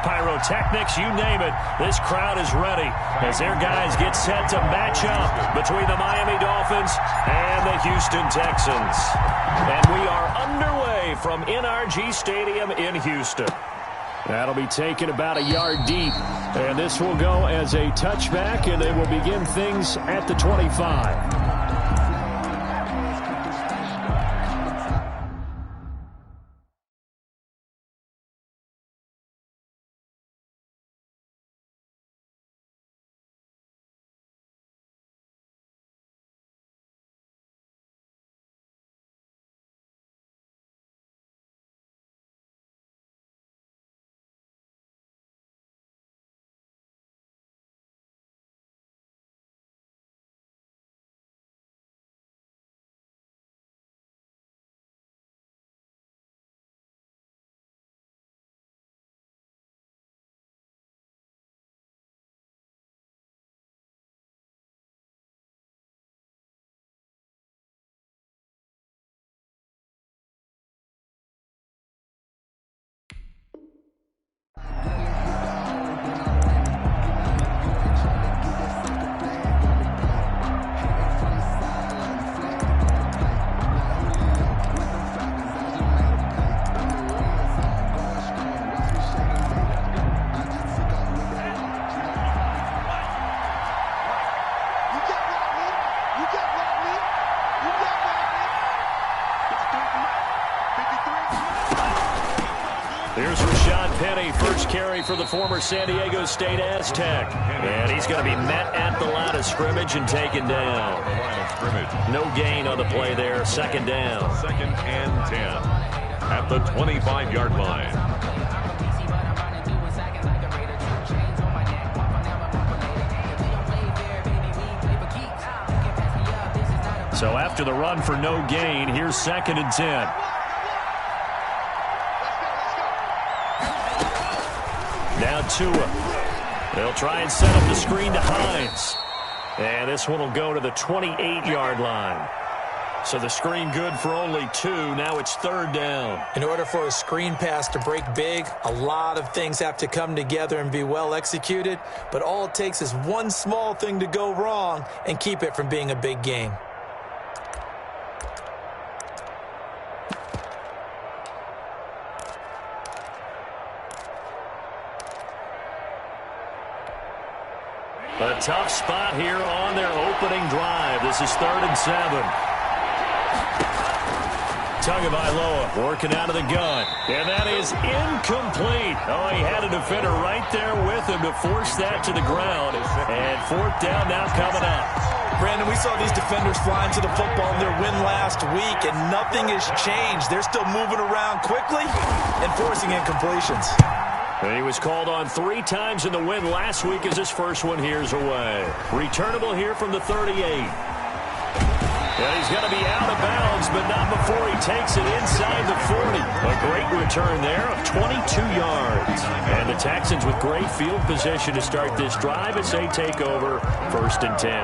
Pyrotechnics, you name it, this crowd is ready as their guys get set to match up between the Miami Dolphins and the Houston Texans. And we are underway from NRG Stadium in Houston. That'll be taken about a yard deep, and this will go as a touchback, and they will begin things at the 25. Here's Rashad Penny, first carry for the former San Diego State Aztec. And he's going to be met at the line of scrimmage and taken down. No gain on the play there, second down. Second and 10 at the 25-yard line. So after the run for no gain, here's second and 10. Now Tua. They'll try and set up the screen to Hines. And this one will go to the 28-yard line. So the screen good for only 2. Now it's third down. In order for a screen pass to break big, a lot of things have to come together and be well executed. But all it takes is one small thing to go wrong and keep it from being a big game. A tough spot here on their opening drive. This is third and 7. Tagovailoa working out of the gun. And that is incomplete. Oh, he had a defender right there with him to force that to the ground. And fourth down now coming up. Brandon, we saw these defenders flying to the football in their win last week, and nothing has changed. They're still moving around quickly and forcing incompletions. And he was called on 3 times in the win last week as his first one here's away. Returnable here from the 38. And he's going to be out of bounds, but not before he takes it inside the 40. A great return there of 22 yards. And the Texans with great field position to start this drive as they take over first and 10.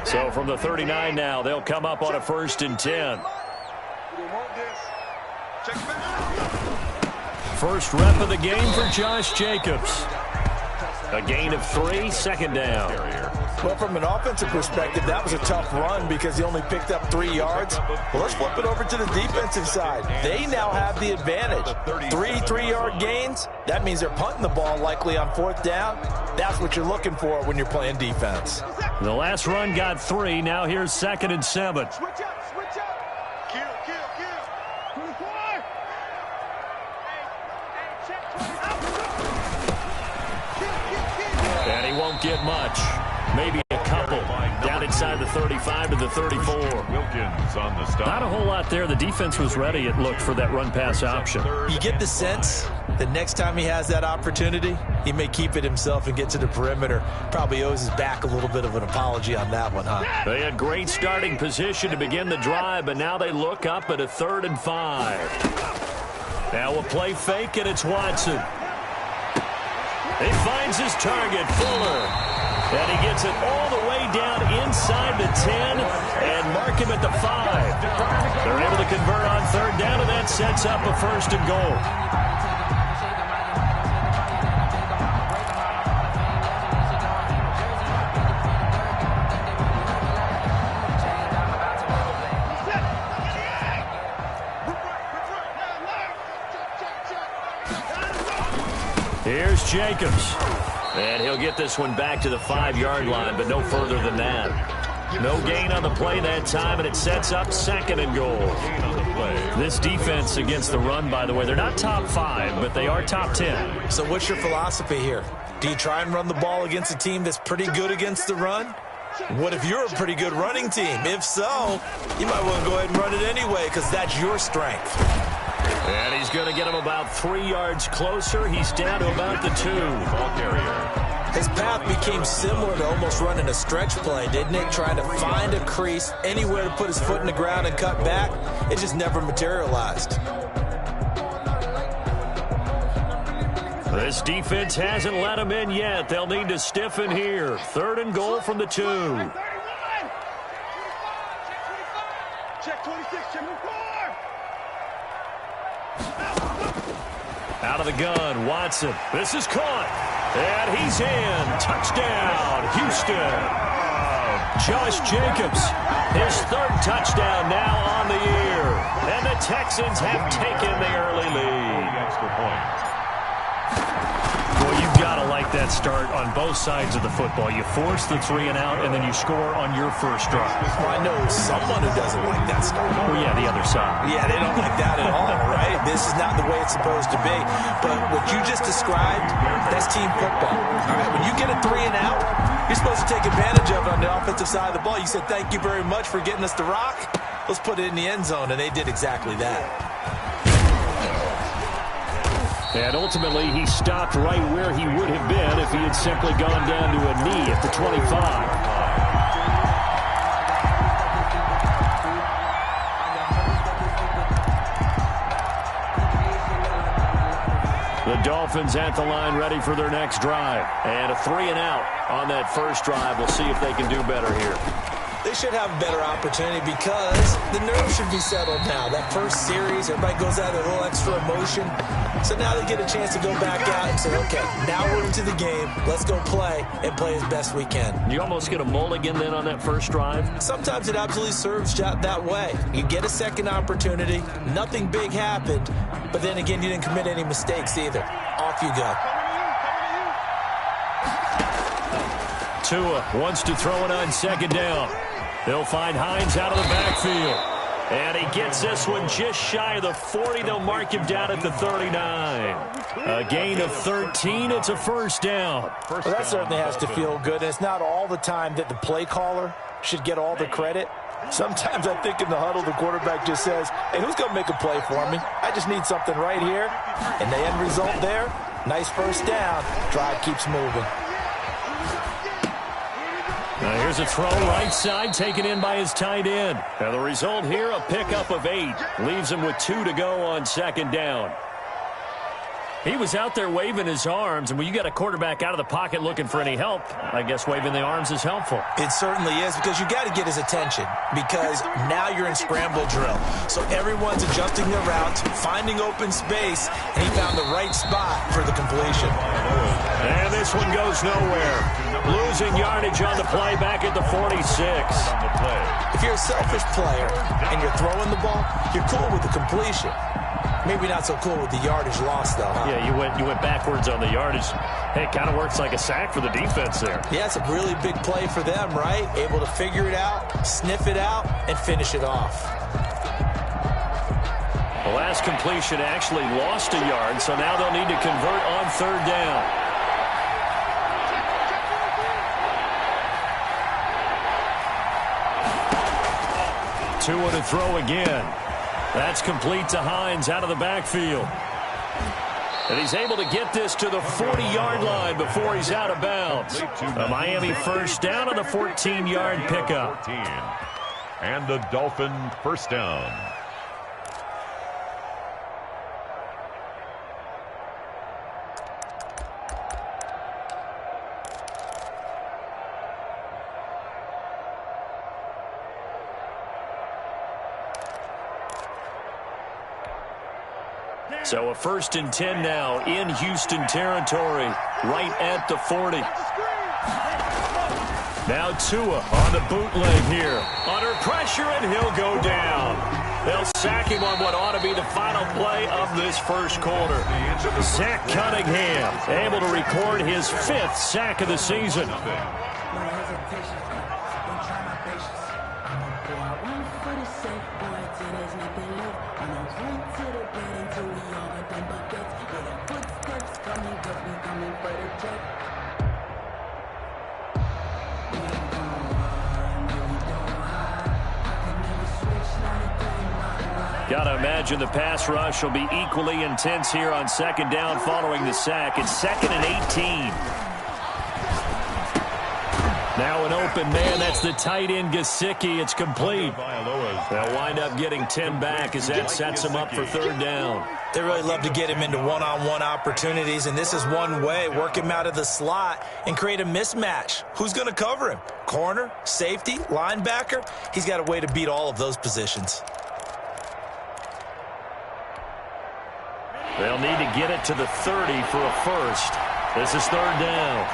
So from the 39 now, they'll come up on a first and 10. First rep of the game for Josh Jacobs. A gain of 3, second down. Well, from an offensive perspective, that was a tough run because he only picked up 3 yards. Well, let's flip it over to the defensive side. They now have the advantage. 3 3-yard gains, that means they're punting the ball likely on fourth down. That's what you're looking for when you're playing defense. The last run got 3. Now here's second and 7. Switch up. Kill. And he won't get much. Maybe a couple. Down inside the 35 to the 34. Wilkins on the stop. Not a whole lot there. The defense was ready, it looked, for that run-pass option. You get the sense the next time he has that opportunity, he may keep it himself and get to the perimeter. Probably owes his back a little bit of an apology on that one, huh? They had great starting position to begin the drive, but now they look up at a 3rd and 5. Now a play fake, and it's Watson. He finds his target, Fuller. And he gets it all the way down inside the 10 and mark him at the 5. They're able to convert on third down, and that sets up a 1st and goal. Here's Jacobs. And he'll get this one back to the 5-yard line, but no further than that. No gain on the play that time, and it sets up 2nd and goal. This defense against the run, by the way, they're not top 5, but they are top 10. So what's your philosophy here? Do you try and run the ball against a team that's pretty good against the run? What if you're a pretty good running team? If so, you might want to go ahead and run it anyway because that's your strength. And he's going to get him about 3 yards closer. He's down to about the 2. Ball carrier. His path became similar to almost running a stretch play, didn't it? Trying to find a crease, anywhere to put his foot in the ground and cut back. It just never materialized. This defense hasn't let him in yet. They'll need to stiffen here. 3rd and goal from the 2. Check 26, check 24. Out of the gun, Watson. This is caught. And he's in. Touchdown, Houston. Josh Jacobs, his 3rd touchdown now on the year. And the Texans have taken the early lead. Extra point. Well, you've got to like that start on both sides of the football. You force the 3 and out, and then you score on your first drive. Well, I know someone who doesn't like that start. Well, yeah, the other side. Yeah, they don't like that at all, right? This is not the way it's supposed to be. But what you just described, that's team football. All right, when you get a 3 and out, you're supposed to take advantage of it on the offensive side of the ball. You said, thank you very much for getting us the rock. Let's put it in the end zone, and they did exactly that. And ultimately, he stopped right where he would have been if he had simply gone down to a knee at the 25. The Dolphins at the line ready for their next drive. And a 3 and out on that first drive. We'll see if they can do better here. They should have a better opportunity because the nerves should be settled now. That first series, everybody goes out with a little extra emotion. So now they get a chance to go back out and say, okay, now we're into the game. Let's go play and play as best we can. You almost get a mulligan then on that first drive? Sometimes it absolutely serves that way. You get a second opportunity. Nothing big happened. But then again, you didn't commit any mistakes either. Off you go. Tua wants to throw it on 2nd down. They'll find Hines out of the backfield. And he gets this one just shy of the 40. They'll mark him down at the 39. A gain of 13. It's a 1st down. Well, that certainly has to feel good. And it's not all the time that the play caller should get all the credit. Sometimes I think in the huddle, the quarterback just says, hey, who's going to make a play for me? I just need something right here. And the end result there, nice 1st down. Drive keeps moving. Now here's a throw right side taken in by his tight end. Now the result here, a pickup of 8. Leaves him with 2 to go on 2nd down. He was out there waving his arms, and when you got a quarterback out of the pocket looking for any help, I guess waving the arms is helpful. It certainly is, because you got to get his attention, because now you're in scramble drill. So everyone's adjusting their routes, finding open space, and he found the right spot for the completion. And this one goes nowhere. Losing yardage on the play back at the 46. If you're a selfish player and you're throwing the ball, you're cool with the completion. Maybe not so cool with the yardage loss, though, huh? Yeah, you went backwards on the yardage. Hey, it kind of works like a sack for the defense there. Yeah, it's a really big play for them, right? Able to figure it out, sniff it out, and finish it off. The last completion actually lost a yard, so now they'll need to convert on 3rd down. Tua to throw again. That's complete to Hines out of the backfield. And he's able to get this to the 40-yard line before he's out of bounds. A Miami 1st down on the 14-yard pickup. And the Dolphin 1st down. So a 1st and 10 now in Houston territory, right at the 40. Now Tua on the bootleg here. Under pressure, and he'll go down. They'll sack him on what ought to be the final play of this first quarter. Zach Cunningham able to record his 5th sack of the season. Got to imagine the pass rush will be equally intense here on 2nd down following the sack. It's 2nd and 18. Now an open man. That's the tight end, Gesicki. It's complete. They'll wind up getting 10 back as that sets him up for 3rd down. They really love to get him into one-on-one opportunities, and this is one way. Work him out of the slot and create a mismatch. Who's going to cover him? Corner, safety, linebacker? He's got a way to beat all of those positions. They'll need to get it to the 30 for a first. This is 3rd down.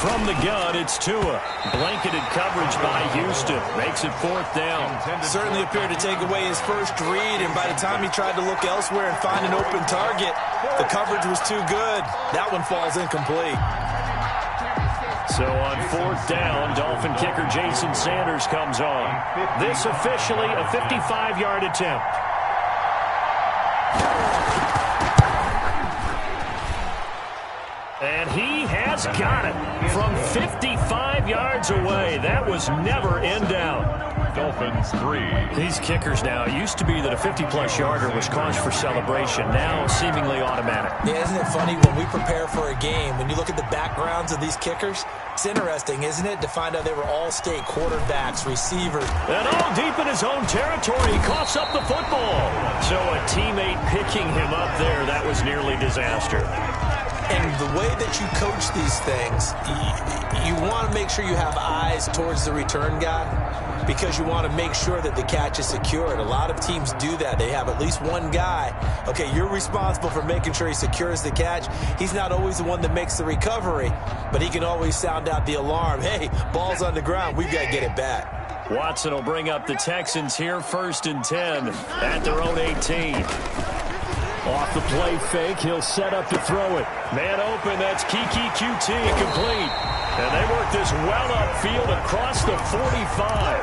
From the gun, it's Tua. Blanketed coverage by Houston. Makes it 4th down. Certainly appeared to take away his first read, and by the time he tried to look elsewhere and find an open target, the coverage was too good. That one falls incomplete. So on 4th down, Dolphin kicker Jason Sanders comes on. This officially a 55-yard attempt. And he has got it from 55 yards away. That was never in doubt. Dolphins 3. These kickers now, it used to be that a 50-plus yarder was cause for celebration. Now seemingly automatic. Yeah, isn't it funny when we prepare for a game, when you look at the backgrounds of these kickers, it's interesting, isn't it, to find out they were all-state quarterbacks, receivers. And all deep in his own territory, he coughs up the football. So a teammate picking him up there, that was nearly disaster. And the way that you coach these things, you want to make sure you have eyes towards the return guy because you want to make sure that the catch is secured. A lot of teams do that. They have at least one guy. Okay, you're responsible for making sure he secures the catch. He's not always the one that makes the recovery, but he can always sound out the alarm. Hey, ball's on the ground. We've got to get it back. Watson will bring up the Texans here, 1st and 10 at their own 18. Off the play fake, he'll set up to throw it. Man open, that's Kiki QT, complete. And they work this well upfield across the 45.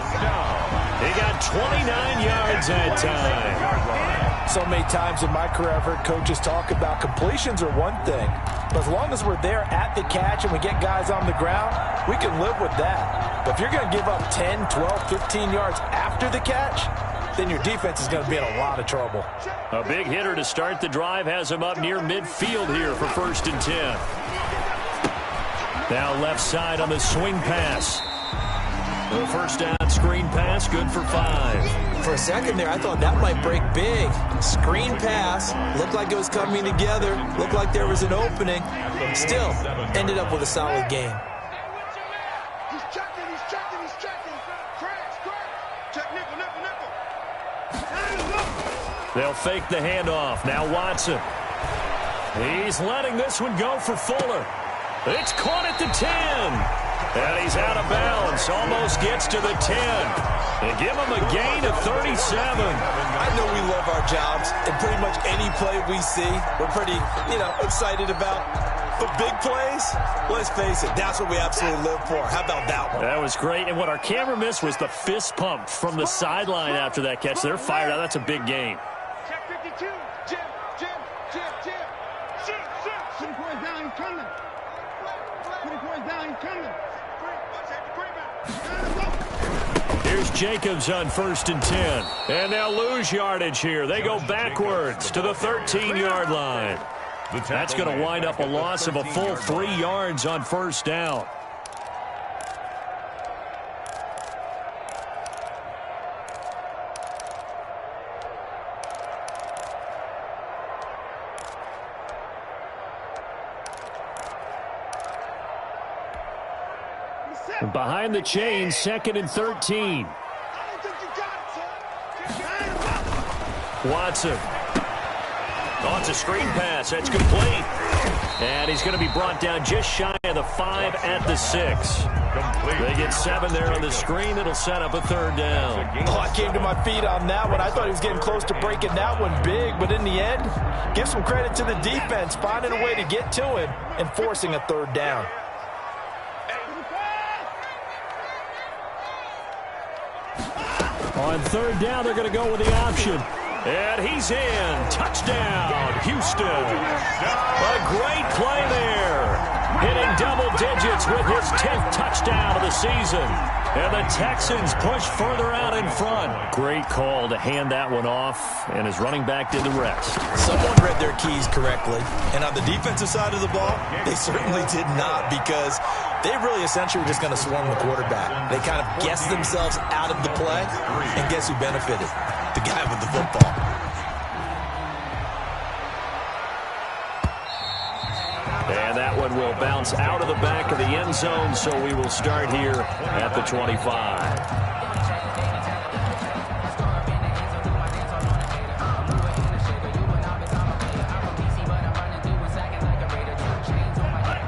He got 29 yards that time. So many times in my career I've heard coaches talk about completions are one thing, but as long as we're there at the catch and we get guys on the ground, we can live with that. But if you're going to give up 10, 12, 15 yards after the catch, then your defense is going to be in a lot of trouble. A big hitter to start the drive has him up near midfield here for 1st and 10. Now left side on the swing pass. The 1st down screen pass, good for 5. For a second there, I thought that might break big. Screen pass, looked like it was coming together, looked like there was an opening. Still, ended up with a solid game. He's checking. Crash. Check nickel. They'll fake the handoff. Now Watson. He's letting this one go for Fuller. It's caught at the 10. And he's out of bounds. Almost gets to the 10. They give him a gain of 37. I know we love our jobs, and pretty much any play we see, we're pretty, excited about. But big plays, let's face it, that's what we absolutely live for. How about that one? That was great. And what our camera missed was the fist pump from the sideline after that catch. They're fired out. That's a big game. Check 52. Jim. 20 points down, he's coming. 20 points down, he's coming. Here's Jacobs on 1st and 10. And they'll lose yardage here. They go backwards to the 13-yard line. That's going to wind up a loss of a full 3 yards on 1st down. Behind the chains, 2nd and 13. Watson. Oh, it's a screen pass. That's complete. And he's going to be brought down just shy of the 5 at the 6. They get 7 there on the screen. It'll set up a 3rd down. Oh, I came to my feet on that one. I thought he was getting close to breaking that one big, but in the end, give some credit to the defense, finding a way to get to him and forcing a 3rd down. On 3rd down, they're going to go with the option. And he's in. Touchdown, Houston. A great play there. Hitting double digits with his 10th touchdown of the season. And the Texans push further out in front. Great call to hand that one off, and his running back did the rest. Someone read their keys correctly. And on the defensive side of the ball, they certainly did not, because they really essentially were just going to swarm the quarterback. They kind of guessed themselves out of the play, and guess who benefited? The guy with the football. And that one will bounce out of the back of the end zone, so we will start here at the 25.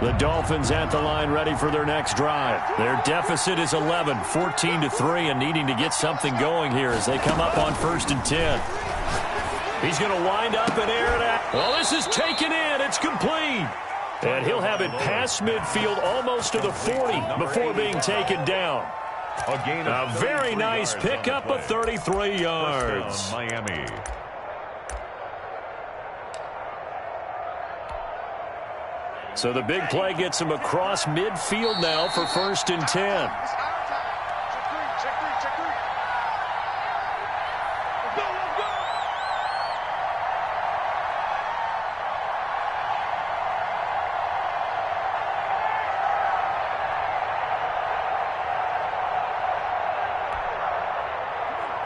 The Dolphins at the line, ready for their next drive. Their deficit is 11, 14-3, and needing to get something going here as they come up on 1st and 10. He's going to wind up and air it out. Well, this is taken in. It's complete. And he'll have it past midfield almost to the 40 before being taken down. A very nice pickup of 33 yards. Miami. So the big play gets him across midfield now for 1st and 10.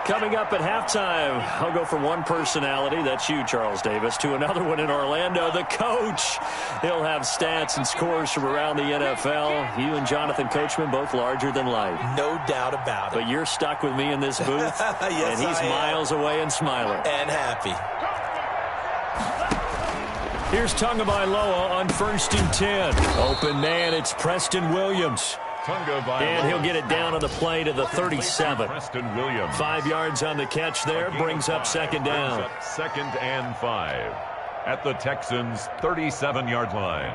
Coming up at halftime, I'll go from one personality, that's you, Charles Davis, to another one in Orlando, the coach. He'll have stats and scores from around the NFL. You and Jonathan Coachman, both larger than life. No doubt about it. But you're stuck with me in this booth, yes, and he's miles away and smiling. And happy. Here's Tagovailoa on 1st and 10. Open man, it's Preston Williams. And he'll get it down on the play to the 37. Preston Williams. 5 yards on the catch there, brings up 2nd down. 2nd and 5 at the Texans' 37-yard line.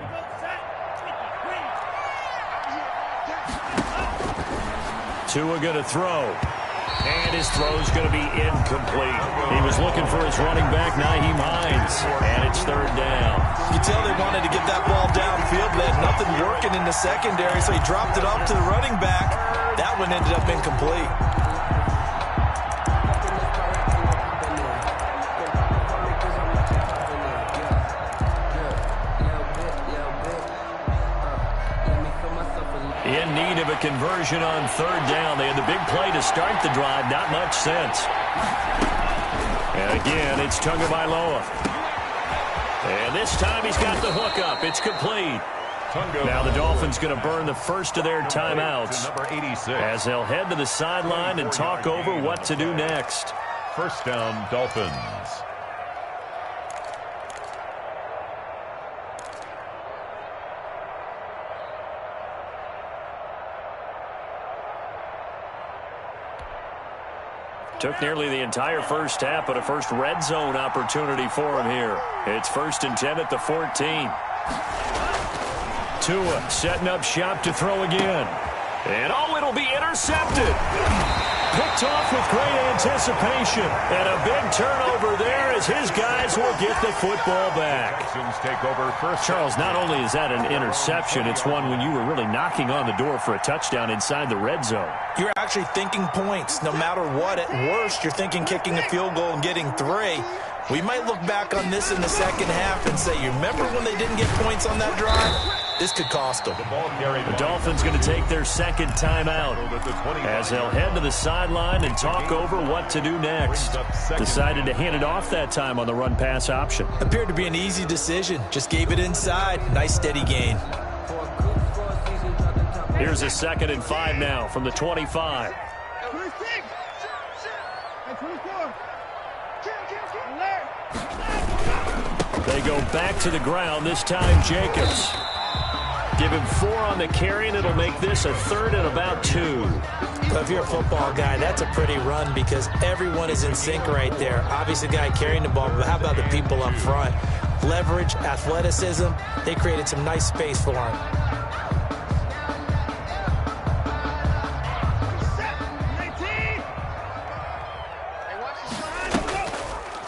Tua going to throw. And his throw's going to be incomplete. He was looking for his running back, Nyheim Hines. And it's 3rd down. You can tell they wanted to get that ball downfield. They had nothing working in the secondary, so he dropped it off to the running back. That one ended up incomplete. In need of a conversion on 3rd down. They had the big play to start the drive. Not much sense. And again, it's Tagovailoa. And this time he's got the hook up. It's complete. Now the Dolphins going to burn the first of their timeouts as they'll head to the sideline and talk over what to do next. 1st down, Dolphins. Took nearly the entire first half, but a first red zone opportunity for him here. It's 1st and 10 at the 14. Tua setting up shop to throw again. And oh, it'll be intercepted. Picked off with great anticipation. And a big turnover there as his guys will get the football back. Take over first. Charles, not only is that an interception, it's one when you were really knocking on the door for a touchdown inside the red zone. You're actually thinking points. No matter what, at worst, you're thinking kicking a field goal and getting 3. We might look back on this in the second half and say, you remember when they didn't get points on that drive? This could cost them. The Dolphins going to take their 2nd timeout as they'll head to the sideline and talk over what to do next. Decided to hand it off that time on the run-pass option. Appeared to be an easy decision. Just gave it inside. Nice steady gain. Here's a 2nd and 5 now from the 25. 26. Hey, 24. They go back to the ground, this time Jacobs. Give him 4 on the carry, and it'll make this a 3rd and about 2. Well, if you're a football guy, that's a pretty run because everyone is in sync right there. Obviously, the guy carrying the ball, but how about the people up front? Leverage, athleticism, they created some nice space for him.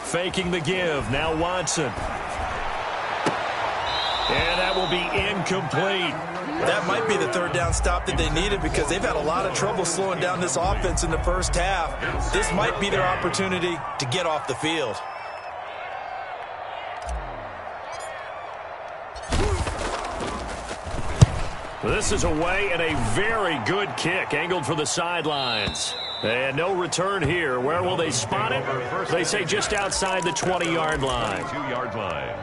Faking the give, now Watson. And that will be incomplete. That might be the 3rd down stop that they needed because they've had a lot of trouble slowing down this offense in the first half. This might be their opportunity to get off the field. This is away and a very good kick angled for the sidelines. And no return here. Where will they spot it? They say just outside the 20-yard line. 2-yard line.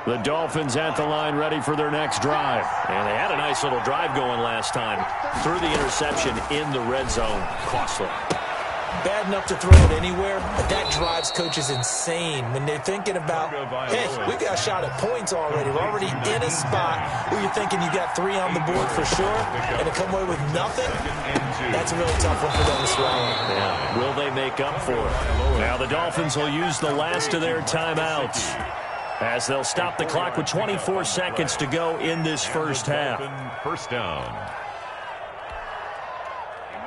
The Dolphins at the line ready for their next drive. And they had a nice little drive going last time. Threw the interception in the red zone. Costly. Bad enough to throw it anywhere, but that drives coaches insane when they're thinking about, hey, we've got a shot at points already. We're already in a spot where you're thinking you got 3 on the board for sure, and to come away with nothing, that's a really tough one for them to swallow. Yeah. Will they make up for it? Now the Dolphins will use the last of their timeouts as they'll stop the clock with 24 seconds to go in this first half. First down.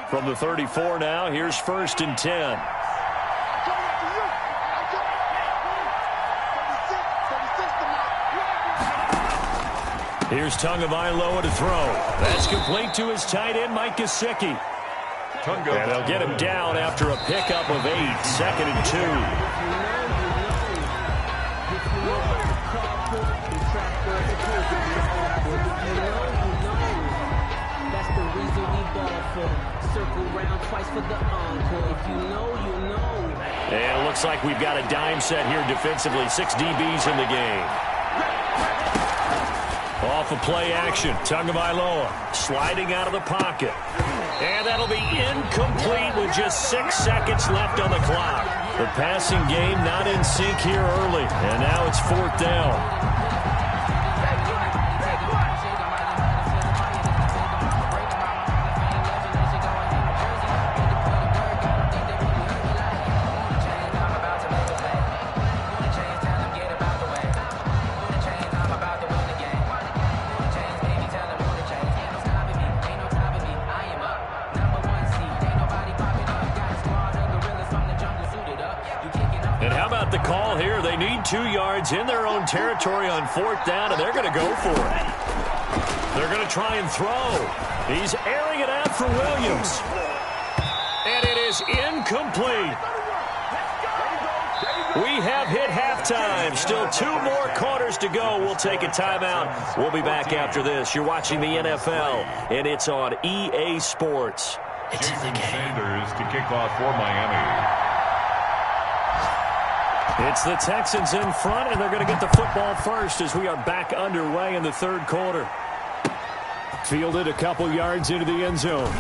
From the 34 now, here's 1st and 10. Here's Tagovailoa to throw. That's complete to his tight end, Mike Gesicki. And they'll get him down after a pickup of 8, 2nd and 2. And it looks like we've got a dime set here defensively. 6 DBs in the game. Off of play action. Tagovailoa sliding out of the pocket. And that'll be incomplete with just 6 seconds left on the clock. The passing game not in sync here early. And now it's 4th down. And how about the call here? They need 2 yards in their own territory on 4th down, and they're going to go for it. They're going to try and throw. He's airing it out for Williams. And it is incomplete. We have hit halftime. Still 2 more quarters to go. We'll take a timeout. We'll be back after this. You're watching the NFL, and it's on EA Sports. It's in the game. Sanders to kick off for Miami. It's the Texans in front, and they're going to get the football first as we are back underway in the 3rd quarter. Fielded a couple yards into the end zone.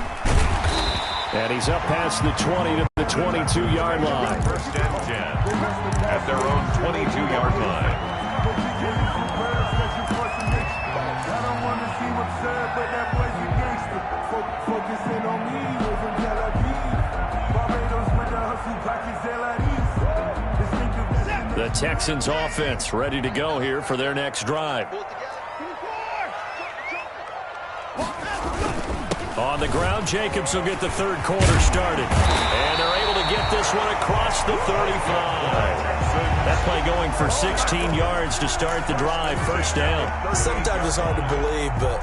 And he's up past the 20 to the 22-yard line. 1st and 10 at their own 22-yard line. The Texans offense ready to go here for their next drive. On the ground, Jacobs will get the 3rd quarter started. And they're able to get this one across the 35. That play going for 16 yards to start the drive. 1st down. Sometimes it's hard to believe, but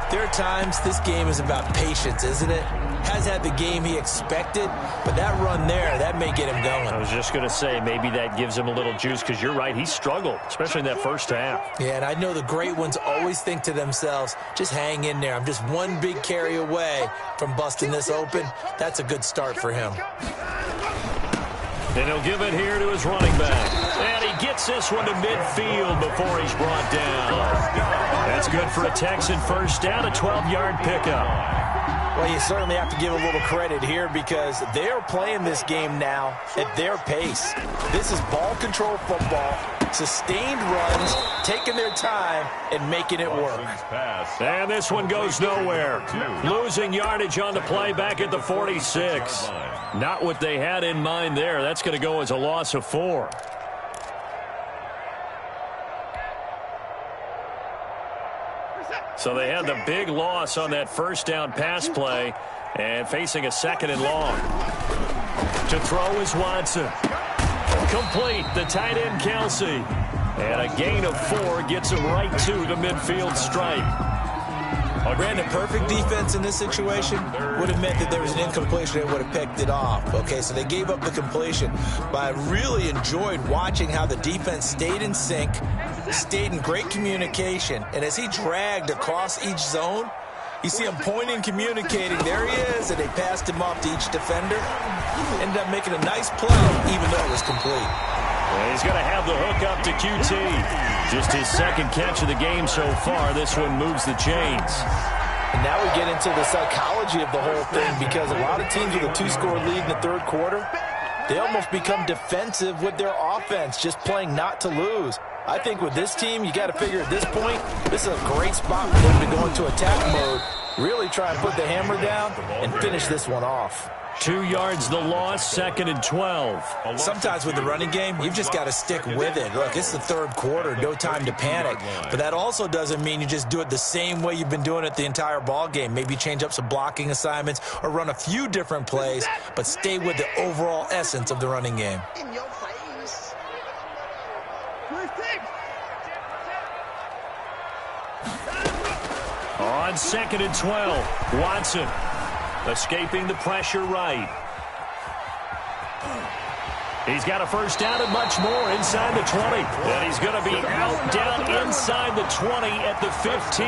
there are times this game is about patience, isn't it? has had the game he expected, but that run there, that may get him going. I was just going to say, maybe that gives him a little juice, because you're right, he struggled, especially in that first half. Yeah, and I know the great ones always think to themselves, just hang in there. I'm just one big carry away from busting this open. That's a good start for him. And he'll give it here to his running back. And he gets this one to midfield before he's brought down. That's good for a Texan first down, a 12-yard pickup. Well, you certainly have to give a little credit here because they're playing this game now at their pace. This is ball control football, sustained runs, taking their time, and making it work. And this one goes nowhere. Losing yardage on the play back at the 46. Not what they had in mind there. That's going to go as a loss of 4. So they had the big loss on that first down pass play and facing a 2nd and long. To throw is Watson. Complete, the tight end Kelsey. And a gain of 4 gets him right to the midfield stripe. Brandon, perfect defense in this situation would have meant that there was an incompletion that would have picked it off. Okay, so they gave up the completion. But I really enjoyed watching how the defense stayed in sync, stayed in great communication. And as he dragged across each zone, you see him pointing, communicating. There he is, and they passed him off to each defender. Ended up making a nice play, even though it was complete. Well, he's going to have the hook up to QT. Just his 2nd catch of the game so far. This one moves the chains. And now we get into the psychology of the whole thing because a lot of teams with a 2-score lead in the 3rd quarter, they almost become defensive with their offense, just playing not to lose. I think with this team, you got to figure at this point, this is a great spot for them to go into attack mode, really try and put the hammer down and finish this one off. 2 yards the loss, 2nd and 12. Sometimes with the running game, you've just got to stick with it. Look, it's the 3rd quarter, no time to panic. But that also doesn't mean you just do it the same way you've been doing it the entire ball game. Maybe change up some blocking assignments or run a few different plays, but stay with the overall essence of the running game. In your face. On 2nd and 12, Watson escaping the pressure right. He's got a first down and much more inside the 20. And he's going to be out down inside the 20 at the 15.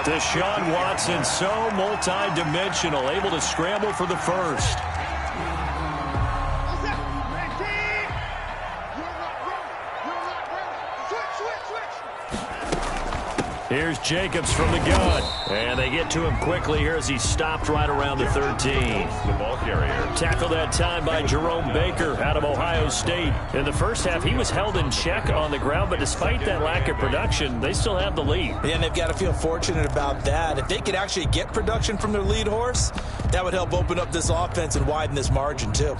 Deshaun Watson, so multi-dimensional, able to scramble for the first. Here's Jacobs from the gun. And they get to him quickly here as he stopped right around the 13. The ball carrier. Tackled that time by Jerome Baker out of Ohio State. In the first half, he was held in check on the ground, but despite that lack of production, they still have the lead. And they've got to feel fortunate about that. If they could actually get production from their lead horse, that would help open up this offense and widen this margin too.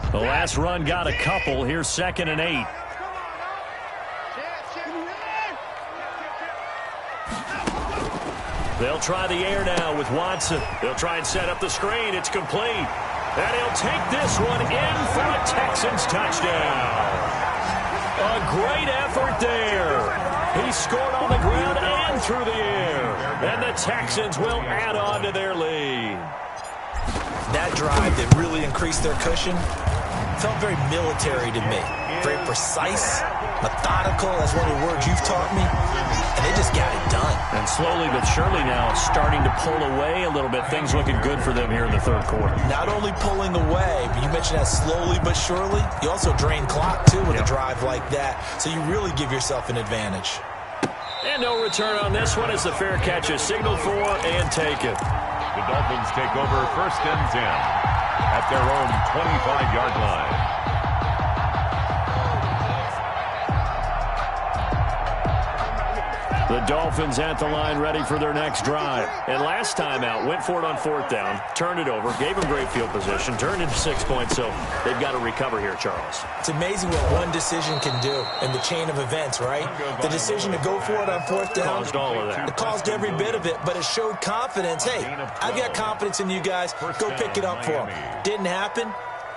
The last run got a couple. Here's 2nd and 8. They'll try the air now with Watson. They'll try and set up the screen. It's complete. And he'll take this one in for a Texans touchdown. A great effort there. He scored on the ground and through the air. And the Texans will add on to their lead. That drive that really increased their cushion felt very military to me. Very precise, methodical, that's one of the words you've taught me. And they just got it done. And slowly but surely now starting to pull away a little bit. Things looking good for them here in the 3rd quarter. Not only pulling away, but you mentioned that slowly but surely. You also drain clock, too, with a drive like that. So you really give yourself an advantage. And no return on this one as the fair catch is signaled for and taken. The Dolphins take over 1st and 10 at their own 25-yard line. The Dolphins at the line ready for their next drive. And last time out, went for it on 4th down, turned it over, gave them great field position, turned into 6 points, so they've got to recover here, Charles. It's amazing what one decision can do in the chain of events, right? The decision to go for it on 4th down. Caused all of that. It caused every bit of it, but it showed confidence. Hey, I've got confidence in you guys. Go pick it up for them. Didn't happen.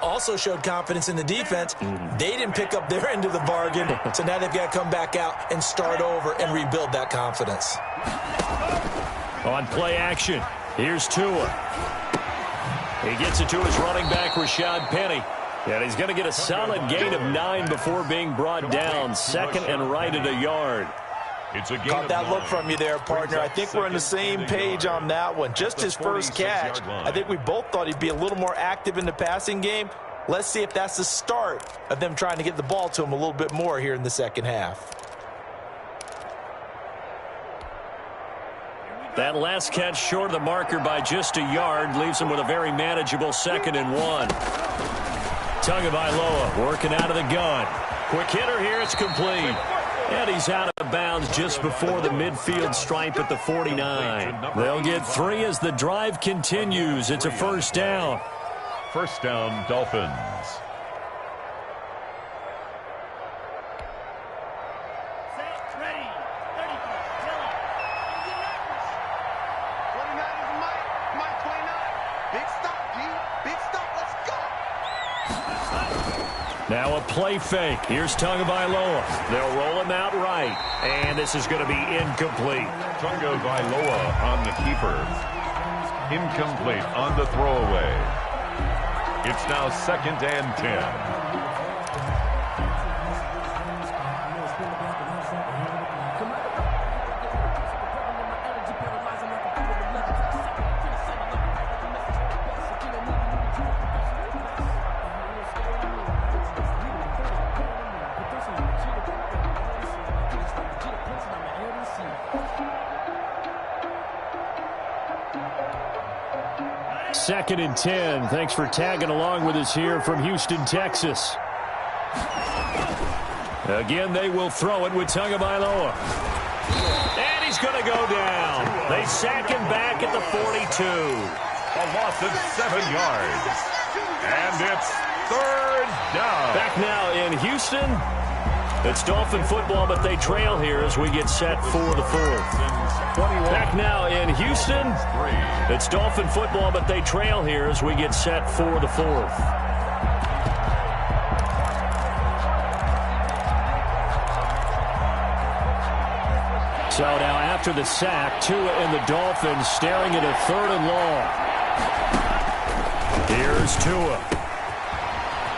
also showed confidence in the defense. They didn't pick up their end of the bargain, so now they've got to come back out and start over and rebuild that confidence. On play action, here's Tua. He gets it to his running back, Rashad Penny. And he's going to get a solid gain of 9 before being brought down. Second and right at a yard. It's a gain Caught that of look 9. from you there, partner. I think we're on the same page on that one. Just his first catch. I think we both thought he'd be a little more active in the passing game. Let's see if that's the start of them trying to get the ball to him a little bit more here in the second half. That last catch short of the marker by just a yard leaves him with a very manageable 2nd and 1. Tagovailoa working out of the gun. Quick hitter here, it's complete. And he's out of bounds just before the midfield stripe at the 49. They'll get 3 as the drive continues. It's a first down. First down, Dolphins. Now a play fake. Here's Tagovailoa. They'll roll him out right. And this is going to be incomplete. Tagovailoa on the keeper. Incomplete on the throwaway. It's now 2nd and 10. Second and 10. Thanks for tagging along with us here from Houston, Texas. Again, they will throw it with Tagovailoa. And he's going to go down. They sack him back at the 42. A loss of 7 yards. And it's 3rd down. Back now in Houston. It's Dolphin football, but they trail here as we get set for the 4th. Back now in Houston. It's Dolphin football, but they trail here as we get set for the 4th. So now after the sack, Tua and the Dolphins staring at a 3rd and long. Here's Tua.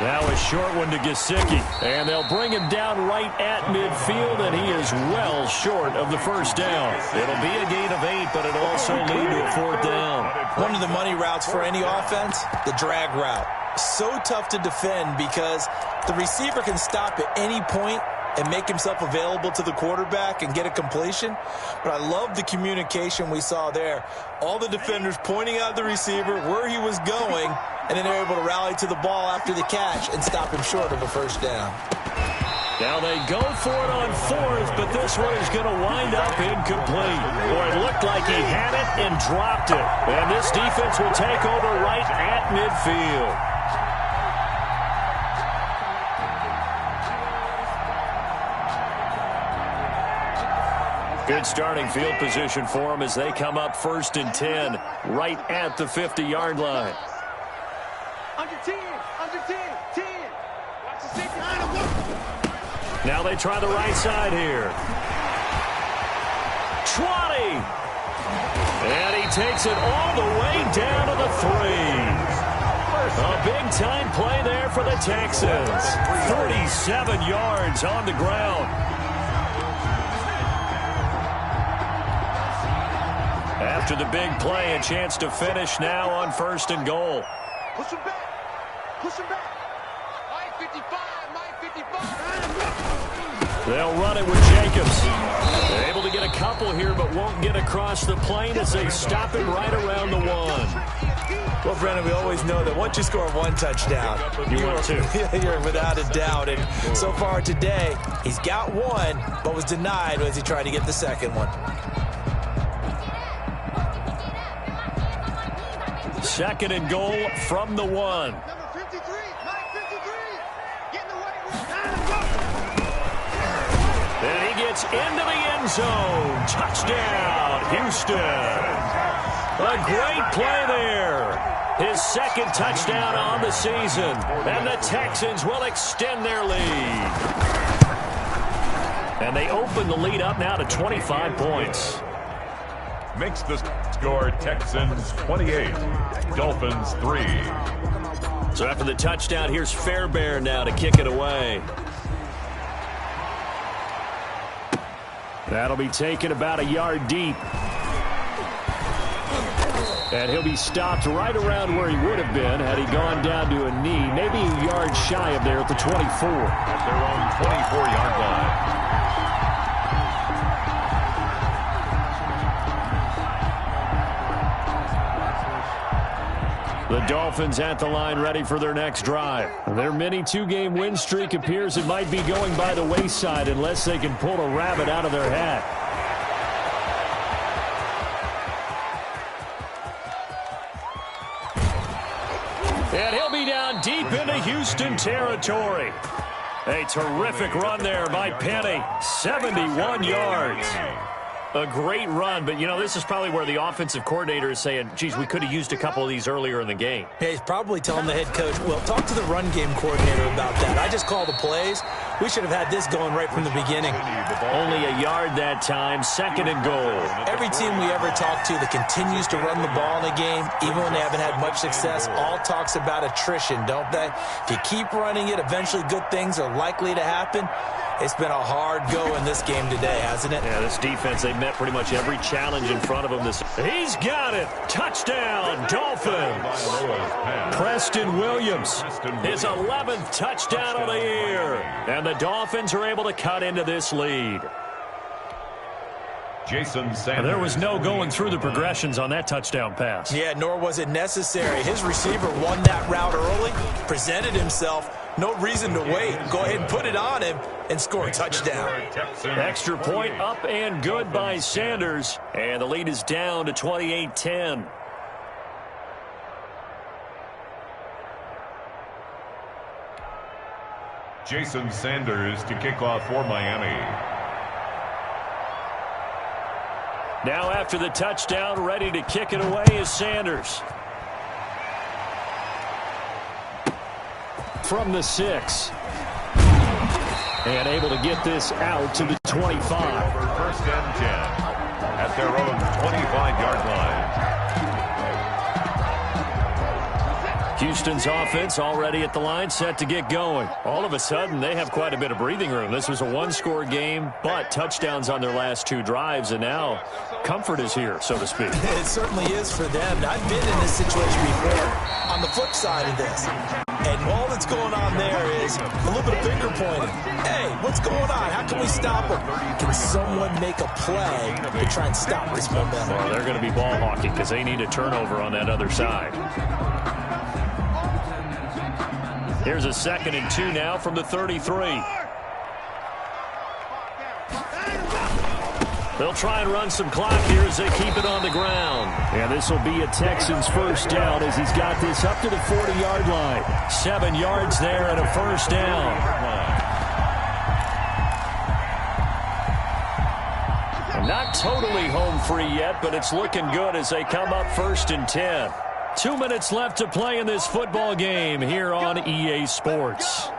Now a short one to Gesicki. And they'll bring him down right at midfield, and he is well short of the first down. It'll be a gain of 8, but it'll also lead to a 4th down. One of the money routes for any offense, the drag route. So tough to defend because the receiver can stop at any point and make himself available to the quarterback and get a completion. But I love the communication we saw there. All the defenders pointing out the receiver, where he was going, and then they're able to rally to the ball after the catch and stop him short of a first down. Now they go for it on 4th, but this one is going to wind up incomplete. Boy, it looked like he had it and dropped it. And this defense will take over right at midfield. Good starting field position for them as they come up 1st and 10 right at the 50-yard line. Under 10, 10. Watch the 6. Now they try the right side here. 20. And he takes it all the way down to the 3. A big-time play there for the Texans. 37 yards on the ground. After the big play, a chance to finish now on 1st and goal. Push him back. Push him back. Mike 55. Mike 55. They'll run it with Jacobs. They're able to get a couple here, but won't get across the plane as they stop him right around the 1. Well, Brennan, we always know that once you score 1 touchdown, You want 2. You're without a doubt. And so far today, he's got 1, but was denied as he tried to get the second one. 2nd and goal from the 1. Number 53. Mike 53. Get in the way. And he gets into the end zone. Touchdown, Houston. A great play there. His second touchdown on the season. And the Texans will extend their lead. And they open the lead up now to 25 points. Makes the score Texans 28, Dolphins 3. So after the touchdown, here's Fairbairn now to kick it away. That'll be taken about a yard deep. And he'll be stopped right around where he would have been had he gone down to a knee, maybe a yard shy of there at the 24. At their own 24-yard line. The Dolphins at the line ready for their next drive. Their mini two-game win streak appears it might be going by the wayside unless they can pull a rabbit out of their hat. And he'll be down deep into Houston territory. A terrific run there by Penny. 71 yards. A great run, but, you know, this is probably where the offensive coordinator is saying, geez, we could have used a couple of these earlier in the game. Yeah, he's probably telling the head coach, well, talk to the run game coordinator about that. I just call the plays. We should have had this going right from the beginning. Only a yard that time, 2nd and goal. Every team we ever talk to that continues to run the ball in a game, even when they haven't had much success, all talks about attrition, don't they? If you keep running it, eventually good things are likely to happen. It's been a hard go in this game today, hasn't it? Yeah, this defense, they met pretty much every challenge in front of them. He's got it. Touchdown, Dolphins. Preston Williams, his 11th touchdown of the year. And the Dolphins are able to cut into this lead. Jason Sanders. There was no going through the progressions on that touchdown pass. Yeah, nor was it necessary. His receiver won that route early, presented himself. No reason to wait. Go ahead and put it on him and score a touchdown. Extra point up and good by Sanders. And the lead is down to 28-10. Jason Sanders to kick off for Miami. Now after the touchdown, ready to kick it away is Sanders. From the 6. And able to get this out to the 25. 1st and 10 at their own 25-yard line. Houston's offense already at the line, set to get going. All of a sudden, they have quite a bit of breathing room. This was a one-score game, but touchdowns on their last 2 drives, and now comfort is here, so to speak. It certainly is for them. I've been in this situation before on the flip side of this. And all that's going on there is a little bit of finger pointing. Hey, what's going on? How can we stop them? Can someone make a play to try and stop this momentum? Well, they're going to be ball hawking because they need a turnover on that other side. Here's a 2nd and 2 now from the 33. They'll try and run some clock here as they keep it on the ground. And this will be a Texans first down as he's got this up to the 40-yard line. 7 yards there and a first down. Not totally home free yet, but it's looking good as they come up 1st and 10. 2 minutes left to play in this football game here on EA Sports.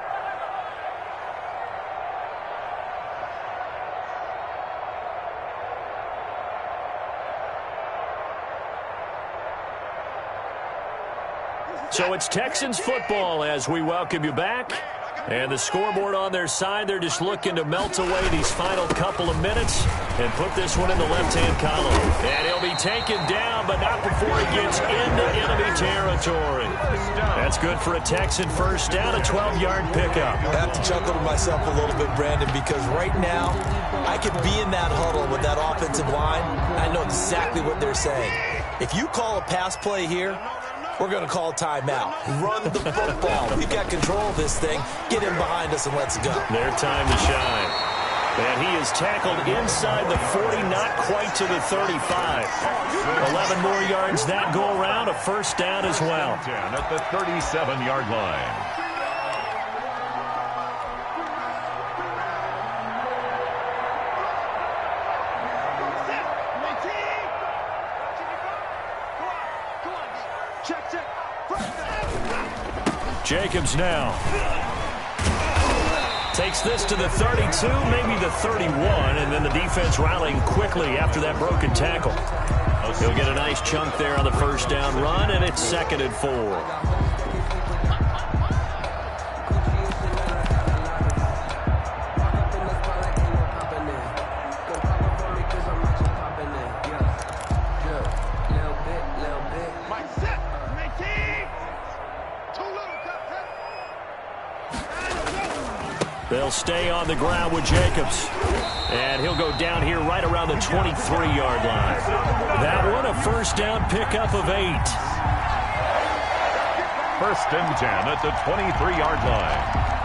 So it's Texans football as we welcome you back. And the scoreboard on their side, they're just looking to melt away these final couple of minutes and put this one in the left-hand column. And he'll be taken down, but not before he gets into enemy territory. That's good for a Texan first down, a 12-yard pickup. I have to chuckle to myself a little bit, Brandon, because right now I could be in that huddle with that offensive line. I know exactly what they're saying. If you call a pass play here, we're going to call a timeout. Run the football. We've got control of this thing. Get him behind us and let's go. Their time to shine. And he is tackled inside the 40, not quite to the 35. 11 more yards that go around, a first down as well. At the 37-yard line. Check. Jacobs now takes this to the 32, maybe the 31, and then the defense rallying quickly after that broken tackle. He'll get a nice chunk there on the first down run, and it's 2nd and 4. They'll stay on the ground with Jacobs. And he'll go down here right around the 23-yard line. That one, a first down pickup of 8. 1st and 10 at the 23-yard line.